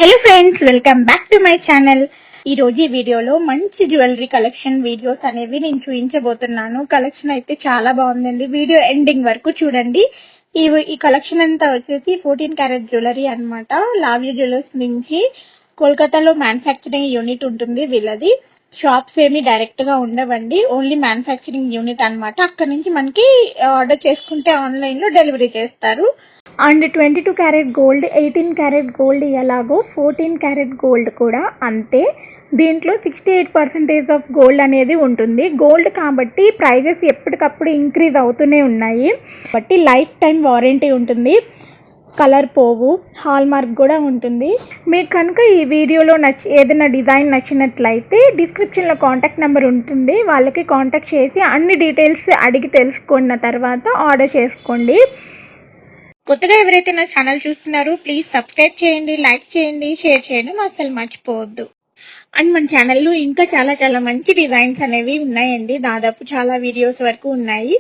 Hello friends, welcome back to my channel. ఈ రోజు ఈ వీడియోలో మంచి జ్యువెలరీ కలెక్షన్ వీడియోస్ అనేవి నేను చూపించబోతున్నాను. కలెక్షన్ అయితే చాలా బాగుందండి. వీడియో ఎండింగ్ వరకు చూడండి. ఈ కలెక్షన్ అంతా వచ్చేసి 14 క్యారెట్ జ్యువెలరీ అన్నమాట. లావ్య జ్యువెలర్స్ నుంచి కోల్కతాలో మ్యానుఫ్యాక్చరింగ్ యూనిట్ ఉంటుంది వీళ్ళది. షాప్స్ ఏమి డైరెక్ట్ గా ఉండవండి, ఓన్లీ మ్యానుఫ్యాక్చరింగ్ యూనిట్ అన్నమాట. అక్కడ నుంచి మనకి ఆర్డర్ చేసుకుంటే ఆన్లైన్ లో డెలివరీ చేస్తారు. And 22 carat gold, 18 carat gold ఎలాగో 14 క్యారెట్ గోల్డ్ కూడా అంతే. దీంట్లో 68% ఆఫ్ గోల్డ్ అనేది ఉంటుంది. గోల్డ్ కాబట్టి ప్రైజెస్ ఎప్పటికప్పుడు ఇంక్రీజ్ అవుతూనే ఉన్నాయి. కాబట్టి లైఫ్ టైం వారంటీ ఉంటుంది, కలర్ పోవు, హాల్ మార్క్ కూడా ఉంటుంది. మీకు కనుక ఈ వీడియోలో ఏదైనా డిజైన్ నచ్చినట్లయితే డిస్క్రిప్షన్లో కాంటాక్ట్ నెంబర్ ఉంటుంది, వాళ్ళకి కాంటాక్ట్ చేసి అన్ని డీటెయిల్స్ అడిగి తెలుసుకున్న తర్వాత ఆర్డర్ చేసుకోండి. కొత్తగా ఎవరైతే నా ఛానల్ చూస్తున్నారో ప్లీజ్ సబ్స్క్రైబ్ చేయండి, లైక్ చేయండి, షేర్ చేయడం అసలు మర్చిపోవద్దు. అండ్ మన ఛానల్లో ఇంకా చాలా చాలా మంచి డిజైన్స్ అనేవి ఉన్నాయండి. దాదాపు చాలా వీడియోస్ వరకు ఉన్నాయి.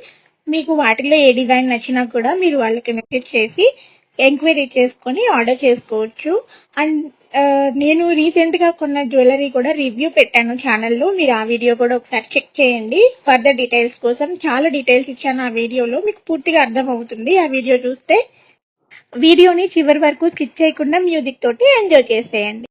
మీకు వాటిలో ఏ డిజైన్ నచ్చినా కూడా మీరు వాళ్ళకి మెసేజ్ చేసి ఎంక్వైరీ చేసుకొని ఆర్డర్ చేసుకోవచ్చు. అండ్ నేను రీసెంట్ గా కొన్న జ్యువెలరీ కూడా రివ్యూ పెట్టాను ఛానల్లో, మీరు ఆ వీడియో కూడా ఒకసారి చెక్ చేయండి. ఫర్దర్ డీటెయిల్స్ కోసం చాలా డీటెయిల్స్ ఇచ్చాను ఆ వీడియోలో, మీకు పూర్తిగా అర్థం అవుతుంది ఆ వీడియో చూస్తే. వీడియోని చివరి వరకు స్కిప్ చేయకుండా మ్యూజిక్ తోటి ఎంజాయ్ చేసేయండి.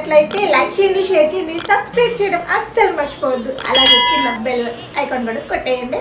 నచ్చినట్లయితే లైక్ చేయండి, షేర్ చేయండి, సబ్స్క్రైబ్ చేయడం అస్సలు మర్చిపోవద్దు. అలాగే కింద బెల్ ఐకాన్ కూడా కొట్టేయండి.